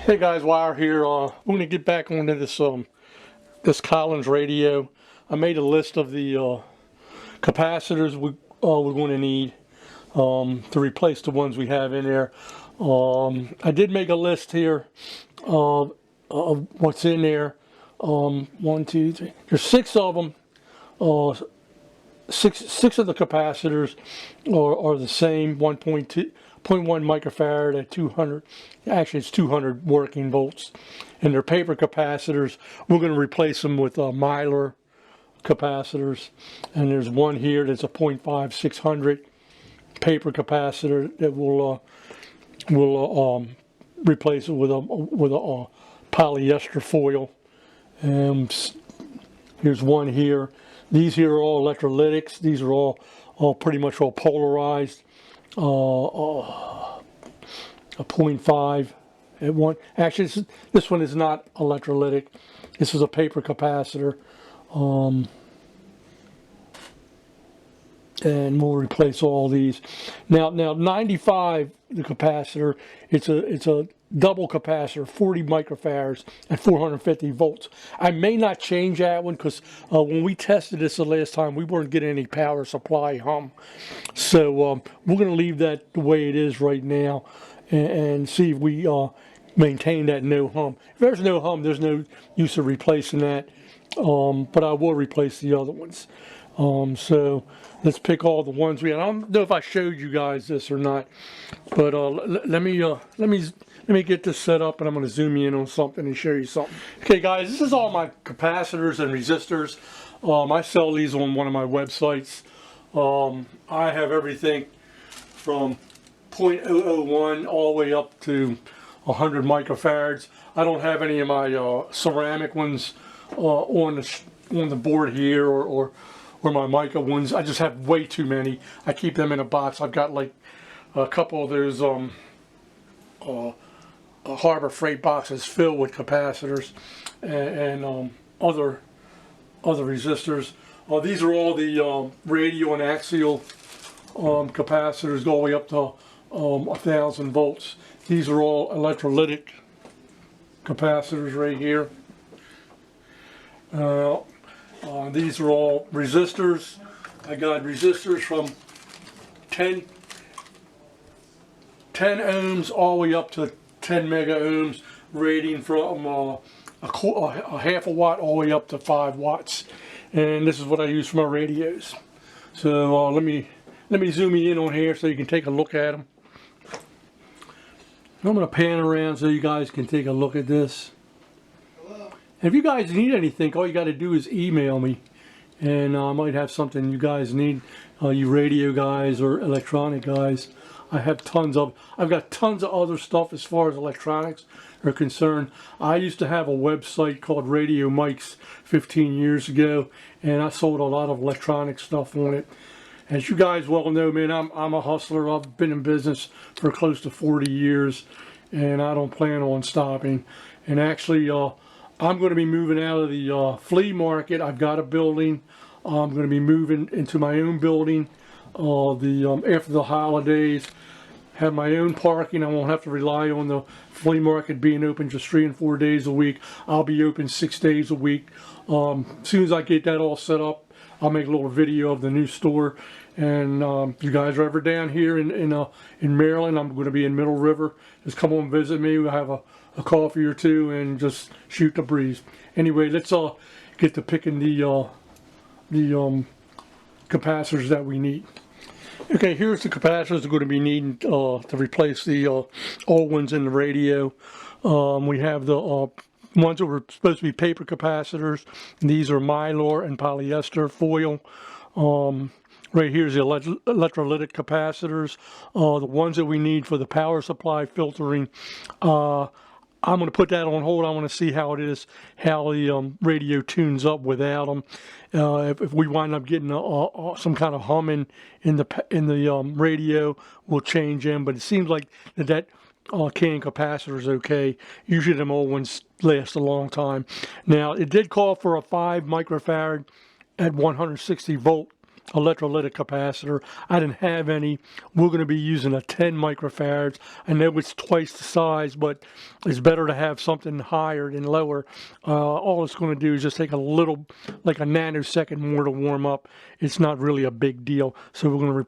Hey guys, Wire here. We're going to get back onto this Collins radio. I made a list of the capacitors we're going to need to replace the ones we have in there. I did make a list here of what's in there. 1, 2, 3. There's 6 of them. Six of the capacitors are the same, 1.1 microfarad at 200. Actually, it's 200 working volts, and they're paper capacitors. We're going to replace them with Mylar capacitors, and there's one here that's a 0.5 600 paper capacitor that will replace it with a polyester foil. Here's one here. These here are all electrolytics. These are all pretty much all polarized. A 0.5 at one. Actually, this one is not electrolytic. This is a paper capacitor. And we'll replace all these. Now 95, the capacitor, it's a double capacitor, 40 microfarads at 450 volts. I may not change that one because when we tested this the last time, we weren't getting any power supply hum. So we're going to leave that the way it is right now and see if we maintain that no hum. If there's no hum, there's no use of replacing that, but I will replace the other ones. So let's pick all the ones we had. I don't know if I showed you guys this or not, but let me get this set up, and I'm going to zoom in on something and show you something. Okay, guys, this is all my capacitors and resistors. I sell these on one of my websites. I have everything from 0.001 all the way up to 100 microfarads. I don't have any of my ceramic ones on the board here or my mica ones. I just have way too many. I keep them in a box. I've got like a couple of those Harbor Freight boxes filled with capacitors and other resistors. These are all the radio and axial capacitors, go all the way up to 1,000 volts. These are all electrolytic capacitors right here. These are all resistors. I got resistors from 10 ohms all the way up to 10 mega ohms, rating from a half a watt all the way up to 5 watts. And this is what I use for my radios. So let me zoom you in on here so you can take a look at them. I'm going to pan around so you guys can take a look at this. If you guys need anything, all you got to do is email me, and I might have something you guys need, you radio guys or electronic guys. I've got tons of other stuff as far as electronics are concerned. I used to have a website called Radio Mics 15 years ago, and I sold a lot of electronic stuff on it. As you guys well know, man, I'm a hustler. I've been in business for close to 40 years, and I don't plan on stopping. And actually, I'm going to be moving out of the flea market. I've got a building. I'm going to be moving into my own building after the holidays. Have my own parking. I won't have to rely on the flea market being open just 3 and 4 days a week. I'll be open 6 days a week. As soon as I get that all set up, I'll make a little video of the new store. And if you guys are ever down here in Maryland, I'm going to be in Middle River. Just come on and visit me. We'll have a coffee or two and just shoot the breeze. Anyway, let's get to picking the capacitors that we need. Okay, here's the capacitors we're going to be needing to replace the old ones in the radio. We have the ones that were supposed to be paper capacitors. These are Mylar and polyester foil. Right here's the electrolytic capacitors. The ones that we need for the power supply filtering. I'm going to put that on hold. I want to see how it is, how the radio tunes up without them. If we wind up getting some kind of humming in the radio, we'll change them. But it seems like that can capacitor is okay. Usually them old ones last a long time. Now it did call for a 5 microfarad at 160 volt electrolytic capacitor. I didn't have any. We're going to be using a 10 microfarads. I know it's twice the size, but it's better to have something higher than lower. All it's going to do is just take a little, like a nanosecond more to warm up. It's not really a big deal. So we're going to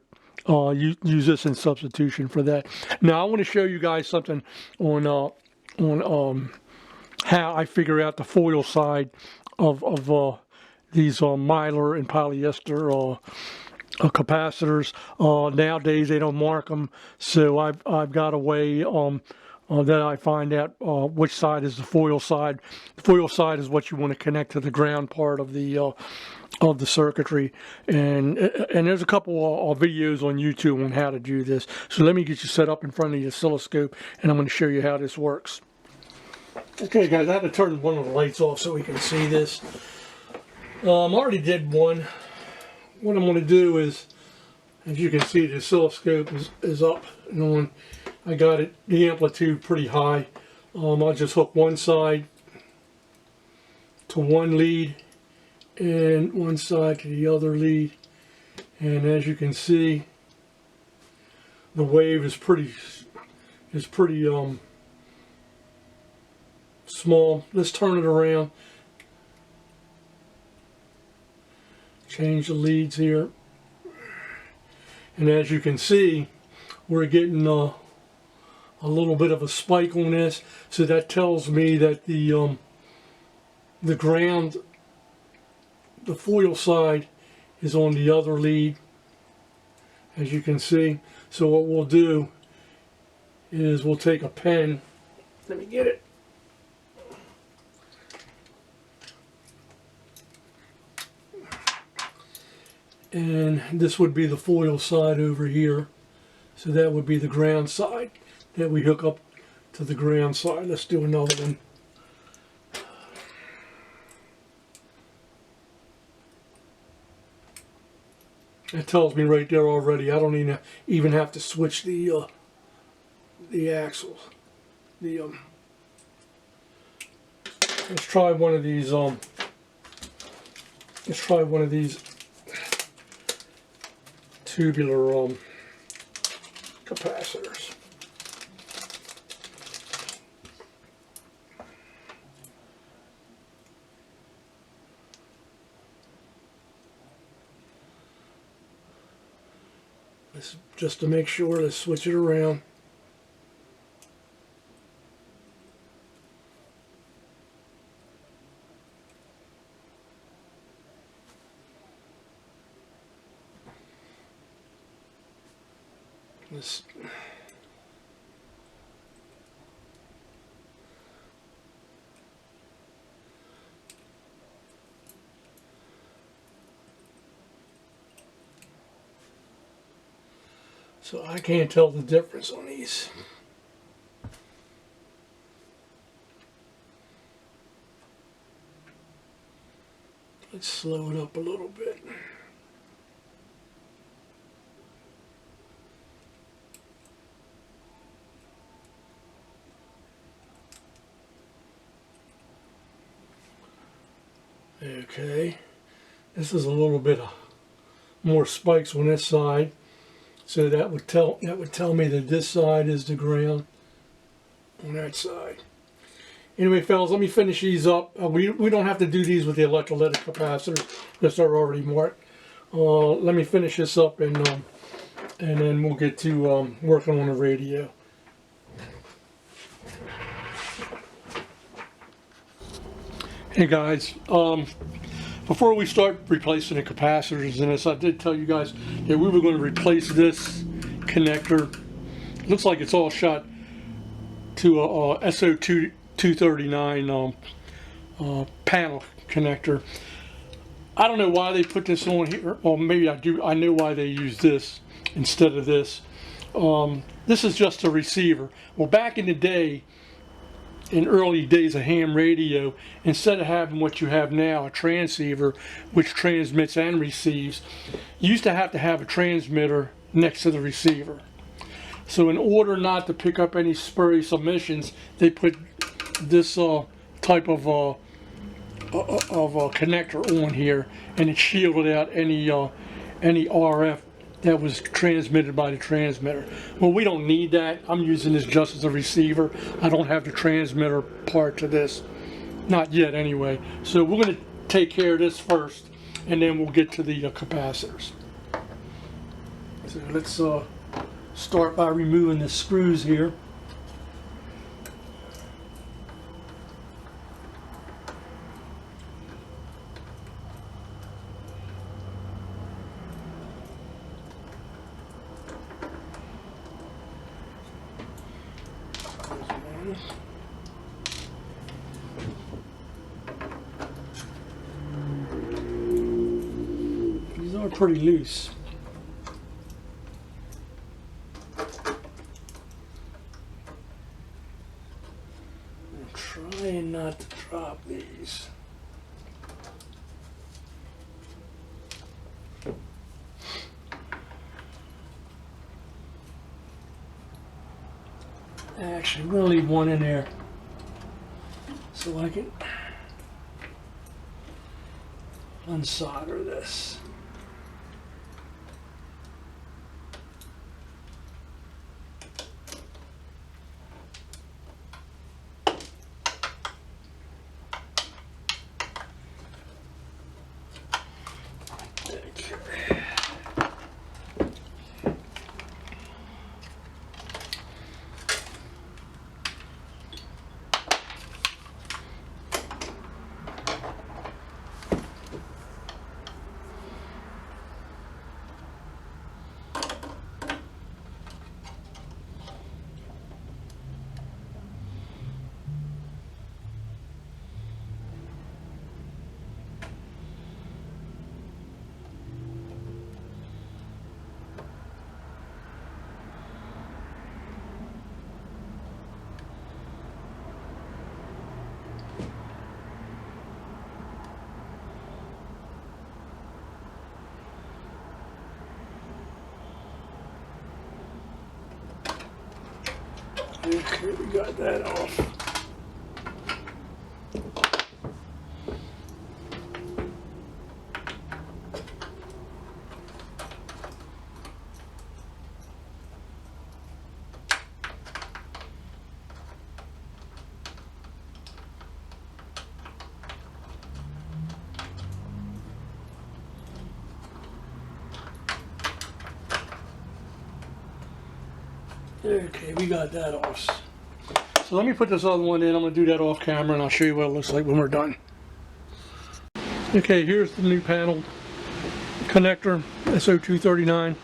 use this in substitution for that. Now I want to show you guys something on how I figure out the foil side of these Mylar and polyester capacitors. Nowadays they don't mark them, so I've got a way that I find out which side is the foil side. The foil side is what you want to connect to the ground part of the circuitry, and there's a couple of videos on YouTube on how to do this. So let me get you set up in front of the oscilloscope, and I'm going to show you how this works. Okay guys, I had to turn one of the lights off so we can see this. I already did one. What I'm going to do is, as you can see, the oscilloscope is up and on. I got it, the amplitude pretty high. I'll just hook one side to one lead and one side to the other lead, and as you can see, the wave is pretty small. Let's turn it around. Change the leads here, and as you can see, we're getting a little bit of a spike on this, so that tells me that the ground, the foil side, is on the other lead, as you can see. So what we'll do is we'll take a pen. Let me get it. And this would be the foil side over here. So that would be the ground side that we hook up to the ground side. Let's do another one. It tells me right there already. I don't even have to switch the axles. Let's try one of these. Let's try one of these tubular capacitors. Let's, just to make sure, let's switch it around. Let's, so I can't tell the difference on these. Let's slow it up a little bit. Okay, this is a little bit more spikes on this side, so that would tell me that this side is the ground on that side. Anyway, fellas, let me finish these up. We don't have to do these with the electrolytic capacitors because they're already marked. Let me finish this up, and then we'll get to working on the radio. Hey guys, before we start replacing the capacitors in this, I did tell you guys that we were going to replace this connector. It looks like it's all shot to a SO239 panel connector. I don't know why they put this on here, or maybe I do. I know why they use this instead of this. This is just a receiver. Well, back in the day, in early days of ham radio, instead of having what you have now, a transceiver which transmits and receives, you used to have a transmitter next to the receiver. So in order not to pick up any spurious emissions, they put this type of connector on here, and it shielded out any any RF that was transmitted by the transmitter. Well, we don't need that. I'm using this just as a receiver. I don't have the transmitter part to this. Not yet anyway. So we're going to take care of this first, and then we'll get to the capacitors. So let's start by removing the screws here. These are pretty loose. I'm trying not to drop these. Actually, I'm going to leave one in there so I can unsolder this. Okay, we got that off. Okay, we got that off. So let me put this other one in. I'm going to do that off camera and I'll show you what it looks like when we're done. Okay, here's the new panel connector, SO239.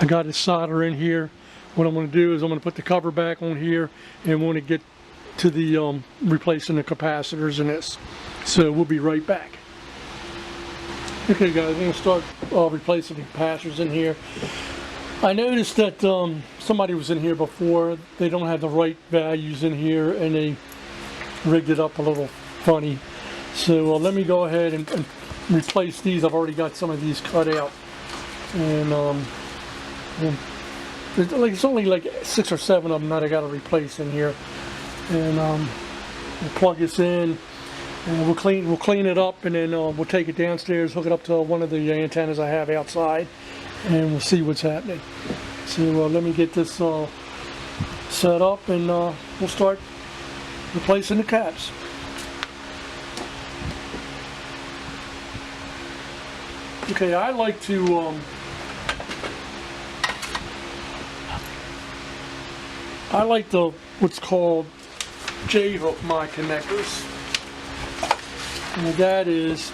I got a solder in here. What I'm going to do is I'm going to put the cover back on here and want to get to the replacing the capacitors in this. So we'll be right back. Okay guys, I'm going to start replacing the capacitors in here. I noticed that somebody was in here before. They don't have the right values in here and they rigged it up a little funny. So let me go ahead and replace these. I've already got some of these cut out. And it's only like 6 or 7 of them that I got to replace in here. And we'll plug this in and we'll clean it up, and then we'll take it downstairs, hook it up to one of the antennas I have outside, and we'll see what's happening. So let me get this set up, and we'll start replacing the caps. Okay, I like to what's called J-hook my connectors. And what that is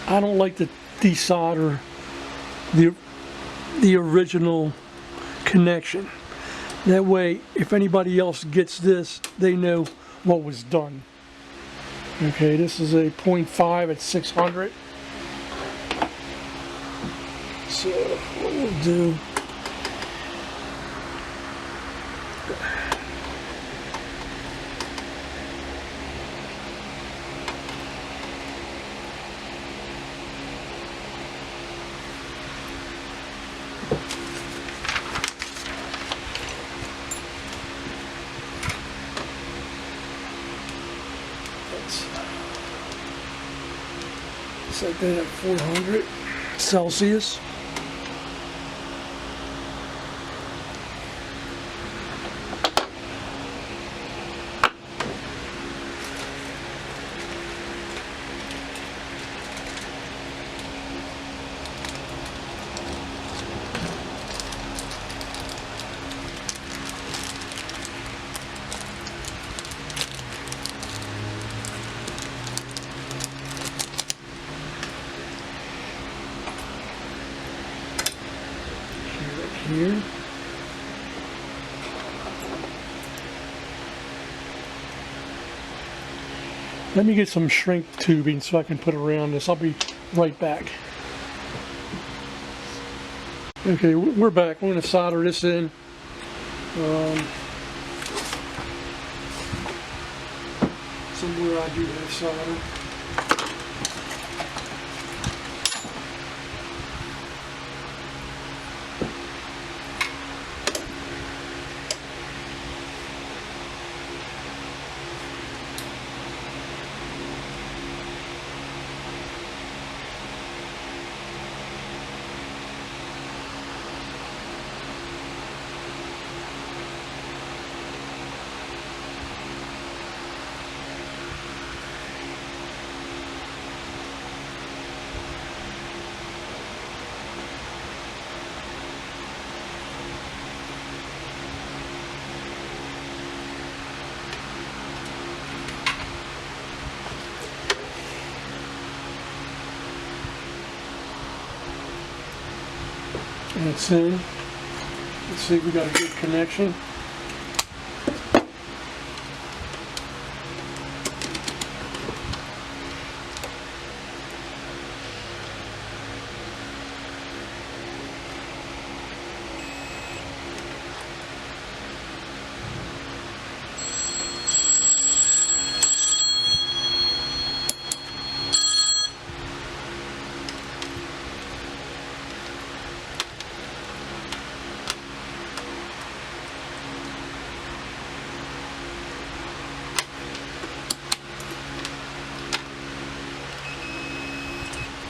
I don't like to desolder the original connection. That way, if anybody else gets this, they know what was done. Okay, this is a 0.5 at 600. So what we'll do, set that at 400. Celsius. Here. Let me get some shrink tubing so I can put around this. I'll be right back. Okay, we're back. We're going to solder this in. Somewhere I do have solder. And it's in. Let's see if we got a good connection.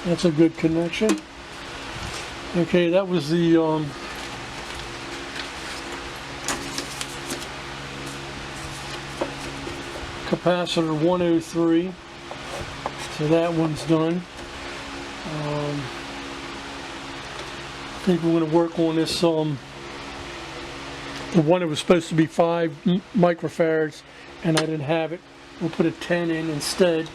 That's a good connection. Okay, that was the capacitor 103. So that one's done. I think we're going to work on this the one that was supposed to be 5 microfarads, and I didn't have it. We'll put a 10 in instead.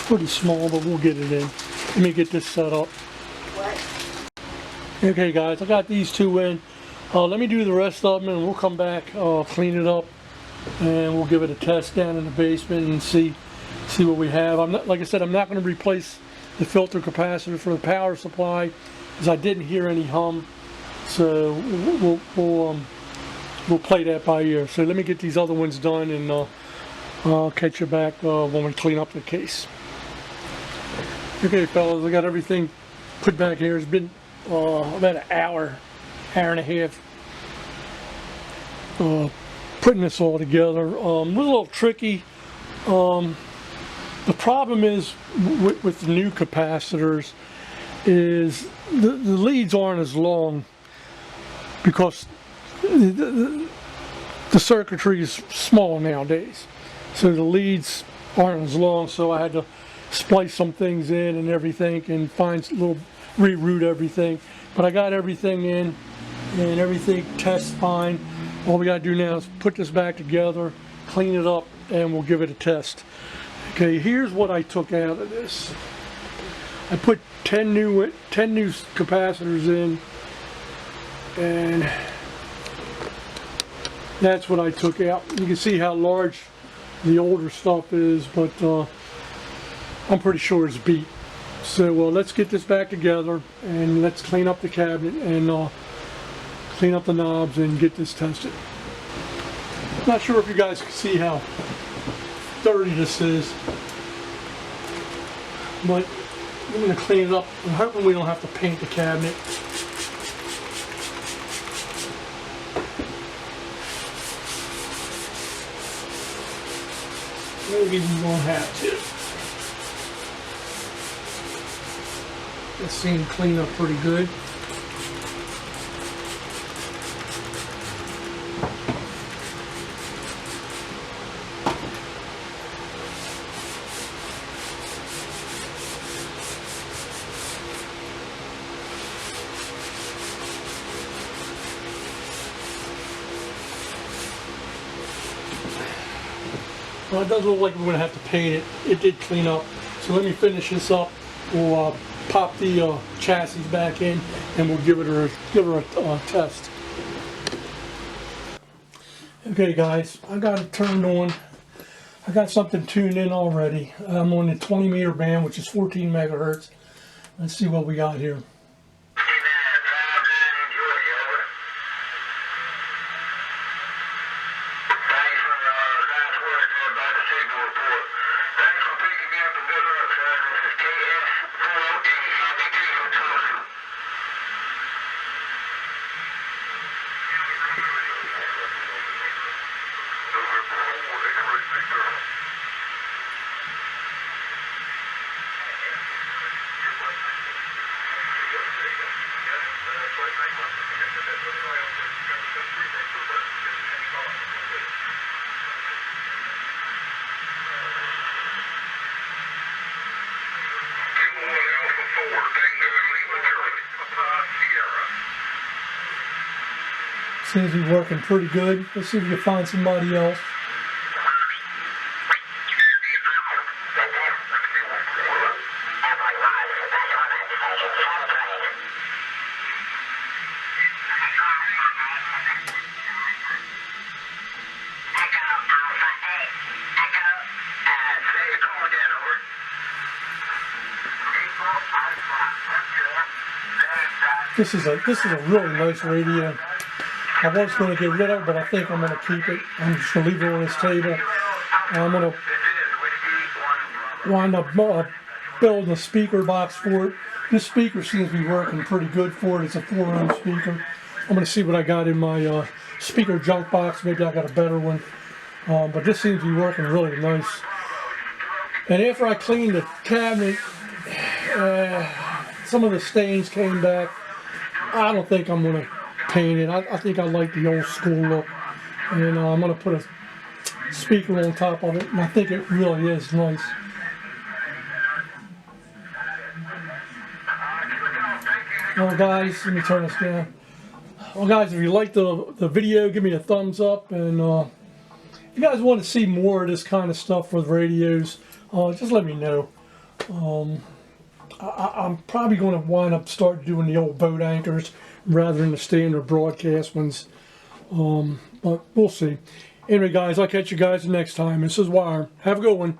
Pretty small, but we'll get it in. Let me get this set up. Okay guys, I got these two in. Let me do the rest of them and we'll come back, clean it up, and we'll give it a test down in the basement and see what we have. I'm not, like I said, I'm not going to replace the filter capacitor for the power supply because I didn't hear any hum. So we'll play that by ear. So let me get these other ones done and I'll catch you back when we clean up the case. Okay fellas, I got everything put back here. It's been about an hour and a half putting this all together. It was a little tricky. The problem is with the new capacitors is the leads aren't as long because the circuitry is small nowadays. So the leads aren't as long, so I had to splice some things in and everything and find a little, reroute everything. But I got everything in and everything tests fine. All we got to do now is put this back together, clean it up, and we'll give it a test. Okay, here's what I took out of this. I put 10 new capacitors in, and that's what I took out. You can see how large the older stuff is, but I'm pretty sure it's beat. So let's get this back together and let's clean up the cabinet and clean up the knobs and get this tested. Not sure if you guys can see how dirty this is, but I'm going to clean it up. I'm hoping we don't have to paint the cabinet. Maybe we won't have to. This seemed clean up pretty good. Well, it doesn't look like we're going to have to paint it. It did clean up. So let me finish this up. We'll pop the chassis back in and we'll give her a test. Okay guys, I got it turned on. I got something tuned in already. I'm on the 20 meter band, which is 14 megahertz. Let's see what we got here. Seems to be working pretty good. Let's see if we can find somebody else. This is a really nice radio. I was going to get rid of it, but I think I'm going to keep it. I'm just going to leave it on this table. And I'm going to wind up building a speaker box for it. This speaker seems to be working pretty good for it. It's a 4-ohm speaker. I'm going to see what I got in my speaker junk box. Maybe I got a better one. But this seems to be working really nice. And after I cleaned the cabinet, some of the stains came back. I don't think I'm going to paint it. I think I like the old school look. And I'm going to put a speaker on top of it. And I think it really is nice. Well guys, let me turn this down. Well guys, if you liked the video, give me a thumbs up. And if you guys want to see more of this kind of stuff with radios, just let me know. I'm probably going to wind up start doing the old boat anchors rather than the standard broadcast ones. But we'll see. Anyway guys, I'll catch you guys next time. This is Wire. Have a good one.